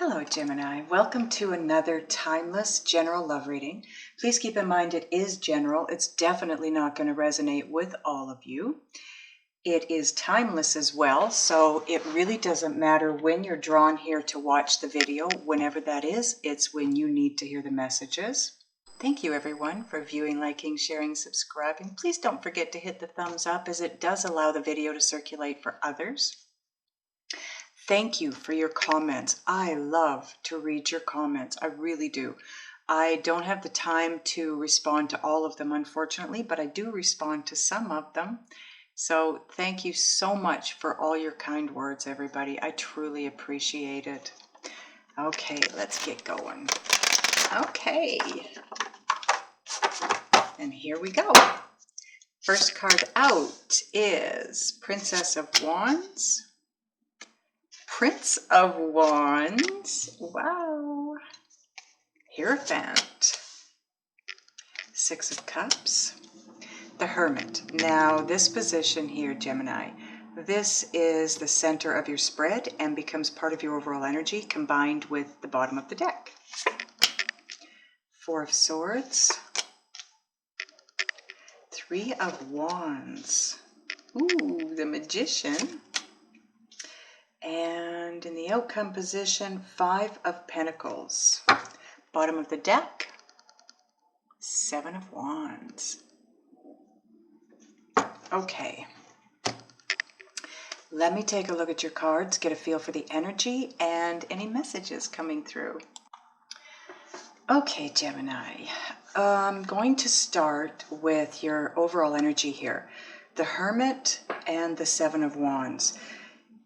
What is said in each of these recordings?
Hello Gemini, welcome to another timeless general love reading. Please keep in mind it is general. It's definitely not going to resonate with all of you. It is timeless as well, so it really doesn't matter when you're drawn here to watch the video. Whenever that is, it's when you need to hear the messages. Thank you everyone for viewing, liking, sharing, subscribing. Please don't forget to hit the thumbs up as it does allow the video to circulate for others. Thank you for your comments. I love to read your comments. I really do. I don't have the time to respond to all of them, unfortunately, but I do respond to some of them. So thank you so much for all your kind words, everybody. I truly appreciate it. Okay, let's get going. Okay. And here we go. First card out is Princess of Wands. Prince of Wands, wow. Hierophant, Six of Cups, the Hermit. Now this position here, Gemini, this is the center of your spread and becomes part of your overall energy combined with the bottom of the deck. Four of Swords, Three of Wands, ooh, the Magician. And in the outcome position, Five of Pentacles. Bottom of the deck, Seven of Wands. Okay. Let me take a look at your cards, get a feel for the energy and any messages coming through. Okay, Gemini. I'm going to start with your overall energy here. The Hermit and the Seven of Wands.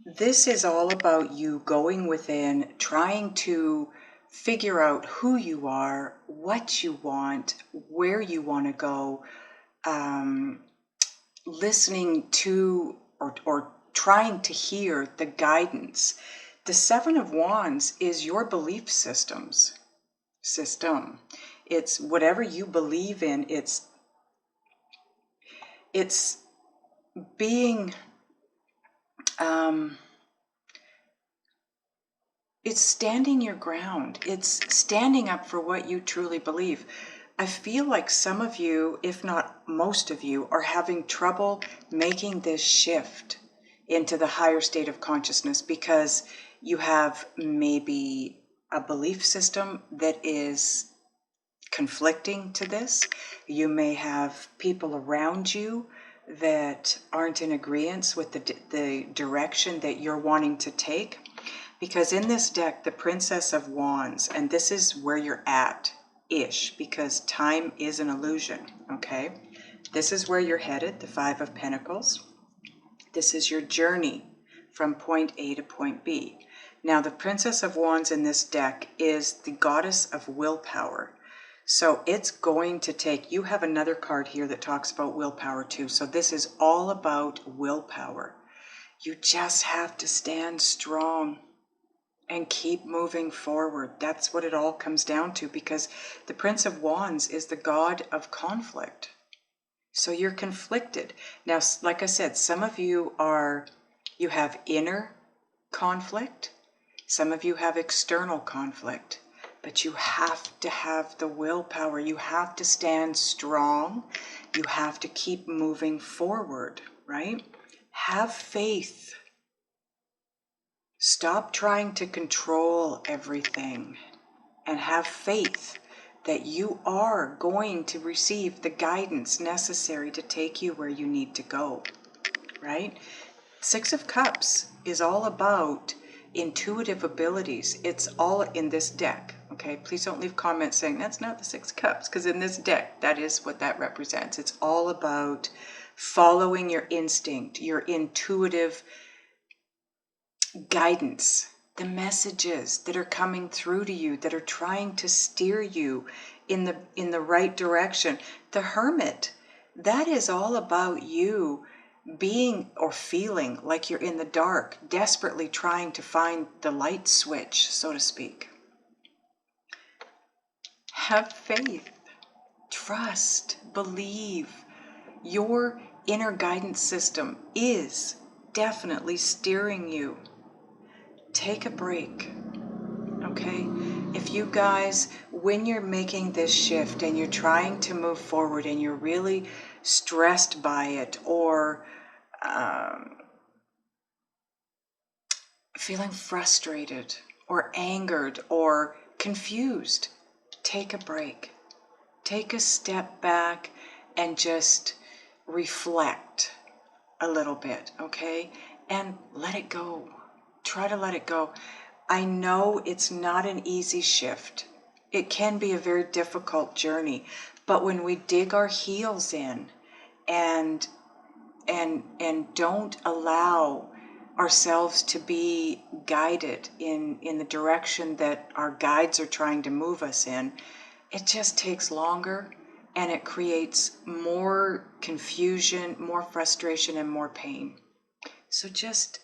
This is all about you going within, trying to figure out who you are, what you want, where you want to go, listening to or trying to hear the guidance. The Seven of Wands is your belief system. It's whatever you believe in. It's being it's standing your ground. It's standing up for what you truly believe. I feel like some of you, if not most of you, are having trouble making this shift into the higher state of consciousness because you have maybe a belief system that is conflicting to this. You may have people around you that aren't in agreement with the direction that you're wanting to take. Because in this deck, the Princess of Wands, and this is where you're at-ish, because time is an illusion, okay? This is where you're headed, the Five of Pentacles. This is your journey from point A to point B. Now, the Princess of Wands in this deck is the goddess of willpower. So it's going to take, you have another card here that talks about willpower too. So this is all about willpower. You just have to stand strong and keep moving forward. That's what it all comes down to, because the Prince of Wands is the god of conflict. So you're conflicted. Now, like I said, some of you have inner conflict. Some of you have external conflict. But you have to have the willpower. You have to stand strong. You have to keep moving forward, right? Have faith. Stop trying to control everything and have faith that you are going to receive the guidance necessary to take you where you need to go, right? Six of Cups is all about intuitive abilities. It's all in this deck, okay? Please don't leave comments saying that's not the Six of Cups, because in this deck, that is what that represents. It's all about following your instinct, your intuitive guidance, the messages that are coming through to you that are trying to steer you in the right direction. The Hermit, that is all about you being or feeling like you're in the dark, desperately trying to find the light switch, so to speak. Have faith, trust, believe. Your inner guidance system is definitely steering you. Take a break, okay? If you guys, when you're making this shift and you're trying to move forward and you're really stressed by it, or feeling frustrated or angered or confused, take a break. Take a step back and just reflect a little bit, okay? And let it go. Try to let it go. I know it's not an easy shift. It can be a very difficult journey, but when we dig our heels in and don't allow ourselves to be guided in the direction that our guides are trying to move us in, it just takes longer, and it creates more confusion, more frustration, and more pain. So just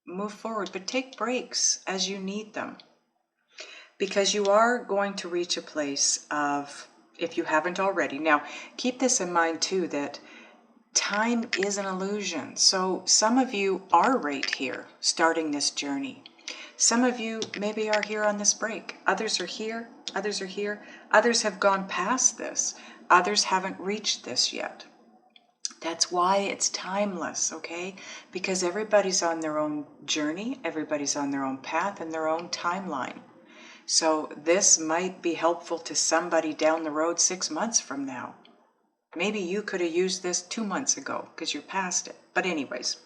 move forward, but take breaks as you need them, because you are going to reach a place of, if you haven't already. Now, keep this in mind too, that time is an illusion. So some of you are right here starting this journey. Some of you maybe are here on this break. Others are here. Others are here. Others have gone past this. Others haven't reached this yet. That's why it's timeless, okay? Because everybody's on their own journey. Everybody's on their own path and their own timeline. So this might be helpful to somebody down the road 6 months from now. Maybe you could have used this 2 months ago because you're past it. But anyways,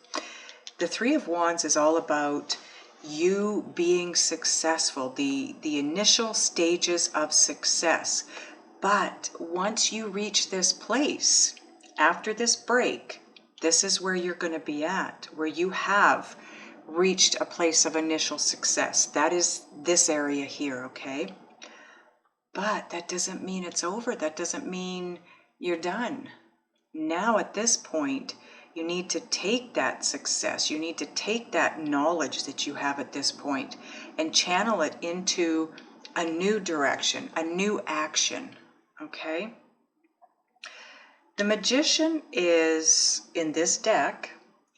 the Three of Wands is all about you being successful, the initial stages of success. But once you reach this place, after this break, this is where you're going to be at, where you have reached a place of initial success. That is this area here, okay? But that doesn't mean it's over. That doesn't mean you're done. Now at this point, you need to take that success, you need to take that knowledge that you have at this point and channel it into a new direction, a new action, okay? The Magician is, in this deck,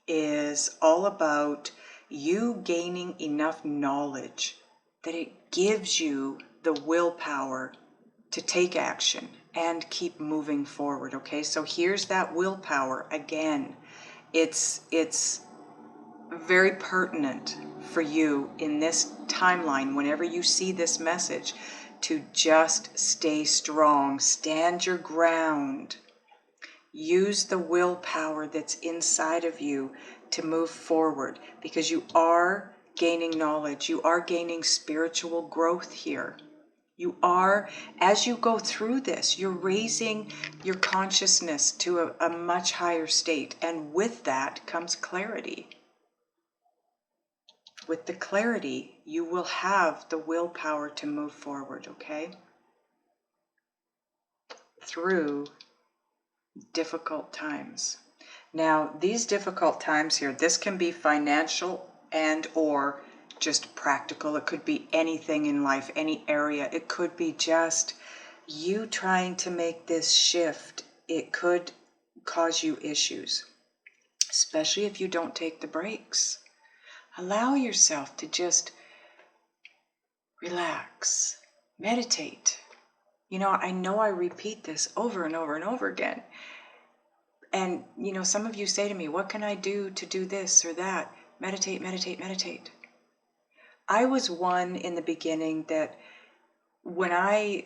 is all about you gaining enough knowledge that it gives you the willpower to take action and keep moving forward, okay? So here's that willpower again. It's very pertinent for you in this timeline, whenever you see this message, to just stay strong, stand your ground. Use the willpower that's inside of you to move forward, because you are gaining knowledge, you are gaining spiritual growth here. You are, as you go through this, you're raising your consciousness to a much higher state. And with that comes clarity. With the clarity, you will have the willpower to move forward, okay? Through difficult times. Now, these difficult times here, this can be financial and or just practical. It could be anything in life, any area. It could be just you trying to make this shift. It could cause you issues, especially if you don't take the breaks. Allow yourself to just relax, meditate. You know I repeat this over and over and over again. And, you know, some of you say to me, what can I do to do this or that? Meditate, meditate, meditate. I was one in the beginning that when I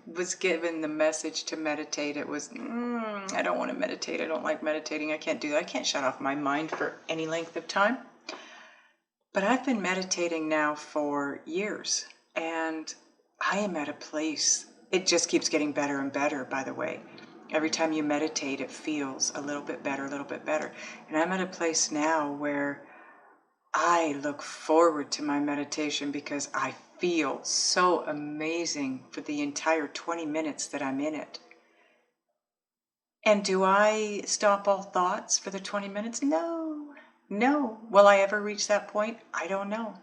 was given the message to meditate, it was, I don't want to meditate. I don't like meditating. I can't do that. I can't shut off my mind for any length of time. But I've been meditating now for years, and I am at a place. It just keeps getting better and better, by the way. Every time you meditate, it feels a little bit better, a little bit better. And I'm at a place now where I look forward to my meditation because I feel so amazing for the entire 20 minutes that I'm in it. And do I stop all thoughts for the 20 minutes? No. Will I ever reach that point? I don't know.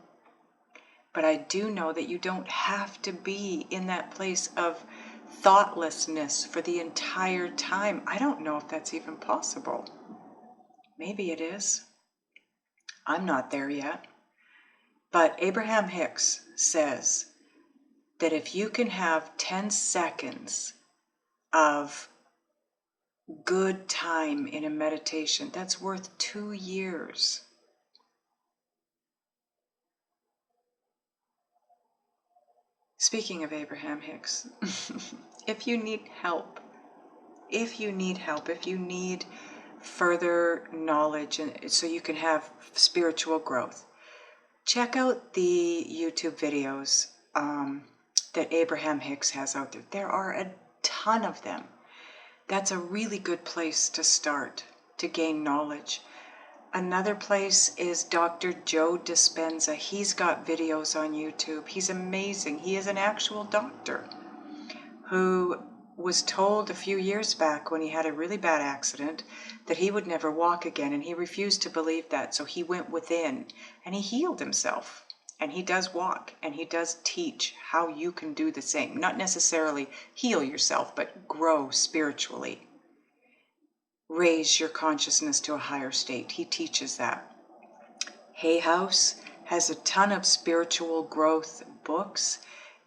But I do know that you don't have to be in that place of thoughtlessness for the entire time. I don't know if that's even possible. Maybe it is. I'm not there yet. But Abraham Hicks says that if you can have 10 seconds of good time in a meditation, that's worth 2 years. Speaking of Abraham Hicks, if you need help, if you need further knowledge and so you can have spiritual growth, check out the YouTube videos that Abraham Hicks has out there. There are a ton of them. That's a really good place to start to gain knowledge. Another place is Dr. Joe Dispenza. He's got videos on YouTube. He's amazing. He is an actual doctor who was told a few years back when he had a really bad accident that he would never walk again, and he refused to believe that. So he went within and he healed himself, and he does walk, and he does teach how you can do the same. Not necessarily heal yourself, but grow spiritually. Raise your consciousness to a higher state. He teaches that. Hay House has a ton of spiritual growth books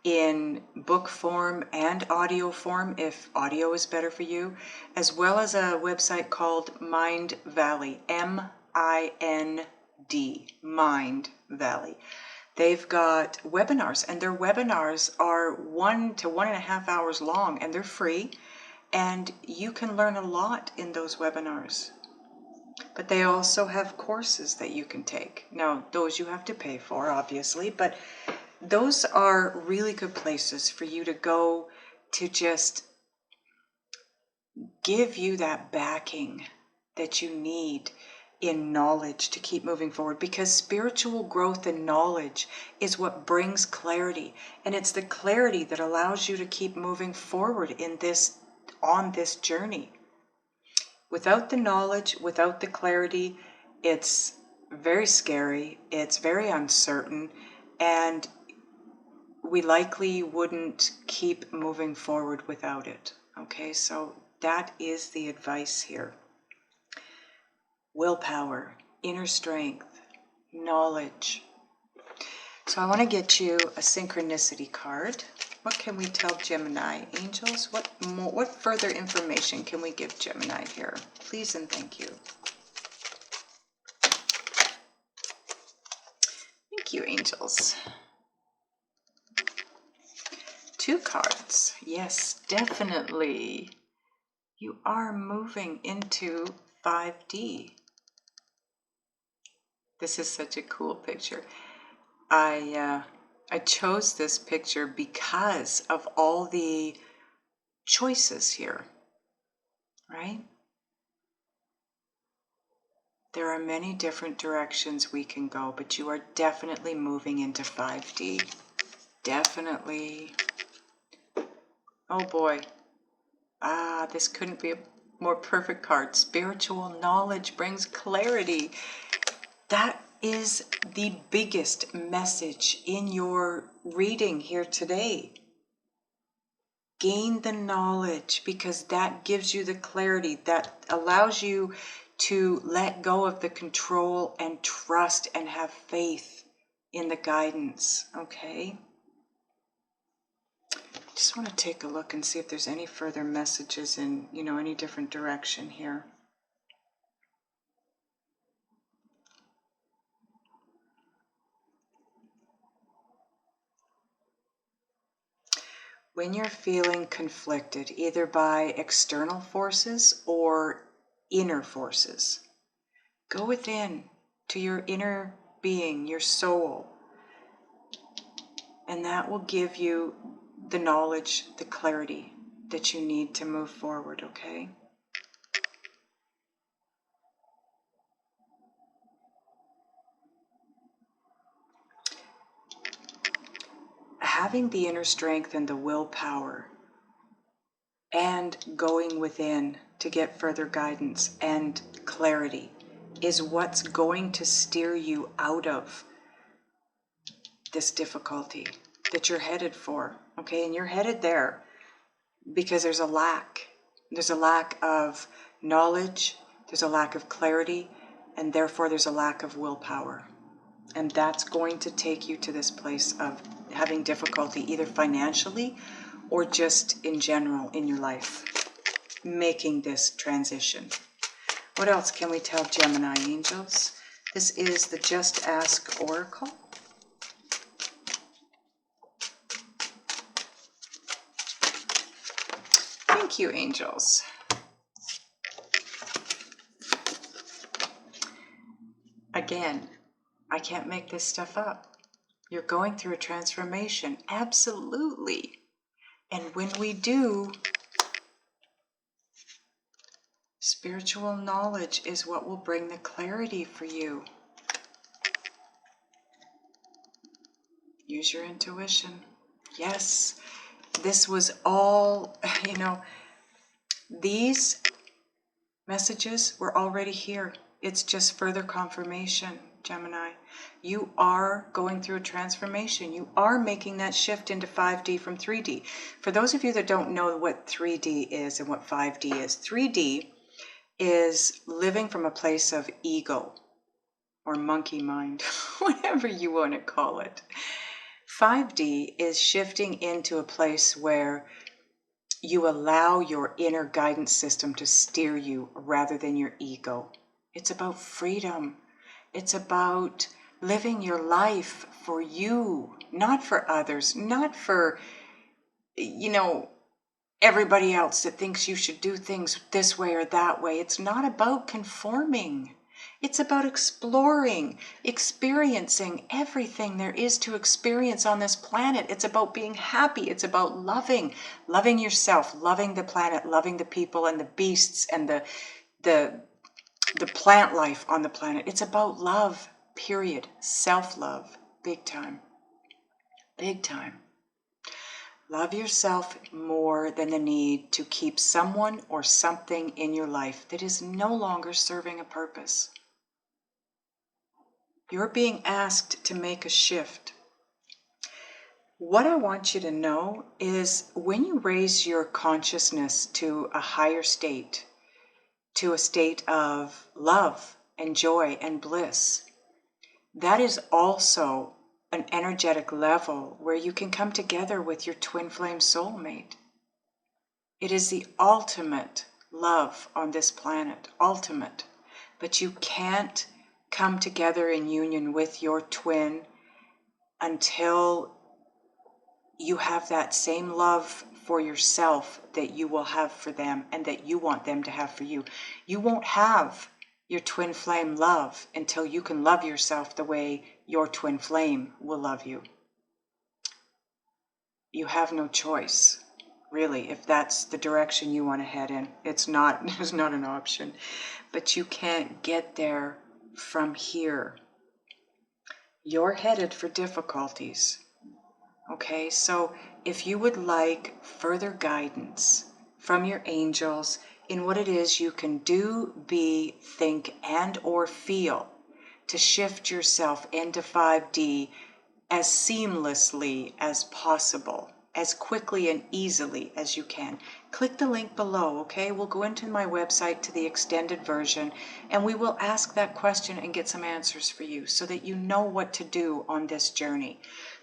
in book form and audio form, if audio is better for you, as well as a website called Mind Valley, M-I-N-D, Mind Valley. They've got webinars, and their webinars are 1 to 1.5 hours long, and they're free, and you can learn a lot in those webinars. But they also have courses that you can take. Now, those you have to pay for, obviously, but those are really good places for you to go to just give you that backing that you need in knowledge to keep moving forward, because spiritual growth and knowledge is what brings clarity, and it's the clarity that allows you to keep moving forward on this journey. Without the knowledge, without the clarity, it's very scary, it's very uncertain, and we likely wouldn't keep moving forward without it. Okay, so that is the advice here. Willpower, inner strength, knowledge. So I want to get you a synchronicity card. What can we tell Gemini? Angels, what further information can we give Gemini here? Please and thank you. Thank you, angels. 2 cards. Yes, definitely. You are moving into 5D. This is such a cool picture. I chose this picture because of all the choices here, right? There are many different directions we can go, but you are definitely moving into 5D. Definitely. Oh boy. This couldn't be a more perfect card. Spiritual knowledge brings clarity. That is the biggest message in your reading here today. Gain the knowledge, because that gives you the clarity that allows you to let go of the control and trust and have faith in the guidance, okay? Just want to take a look and see if there's any further messages in, any different direction here. When you're feeling conflicted, either by external forces or inner forces, go within to your inner being, your soul, and that will give you the knowledge, the clarity that you need to move forward, okay? Having the inner strength and the willpower and going within to get further guidance and clarity is what's going to steer you out of this difficulty that you're headed for, okay? And you're headed there because there's a lack. There's a lack of knowledge, there's a lack of clarity, and therefore there's a lack of willpower. And that's going to take you to this place of having difficulty, either financially or just in general in your life, making this transition. What else can we tell Gemini angels? This is the Just Ask Oracle. Thank you, angels. Again, I can't make this stuff up. You're going through a transformation. Absolutely. And when we do, spiritual knowledge is what will bring the clarity for you. Use your intuition. Yes, this was all, these messages were already here. It's just further confirmation, Gemini. You are going through a transformation. You are making that shift into 5D from 3D. For those of you that don't know what 3D is and what 5D is, 3D is living from a place of ego or monkey mind, whatever you want to call it. 5D is shifting into a place where you allow your inner guidance system to steer you rather than your ego. It's about freedom. It's about living your life for you, not for others, not for, everybody else that thinks you should do things this way or that way. It's not about conforming. It's about exploring, experiencing everything there is to experience on this planet. It's about being happy. It's about loving yourself, loving the planet, loving the people and the beasts and the plant life on the planet. It's about love, period. Self-love, big time. Big time. Love yourself more than the need to keep someone or something in your life that is no longer serving a purpose. You're being asked to make a shift. What I want you to know is when you raise your consciousness to a higher state, to a state of love and joy and bliss, that is also an energetic level where you can come together with your twin flame soulmate. It is the ultimate love on this planet, ultimate. But you can't come together in union with your twin until you have that same love for yourself that you will have for them and that you want them to have for you. You won't have your twin flame love until you can love yourself the way your twin flame will love you. You have no choice, really, if that's the direction you want to head in. It's not an option. But you can't get there from here. You're headed for difficulties. Okay, so if you would like further guidance from your angels in what it is you can do, be, think, and or feel to shift yourself into 5D as seamlessly as possible, as quickly and easily as you can, click the link below, okay? We'll go into my website to the extended version and we will ask that question and get some answers for you so that you know what to do on this journey.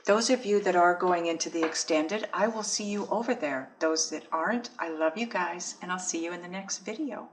Those of you that are going into the extended, I will see you over there. Those that aren't, I love you guys and I'll see you in the next video.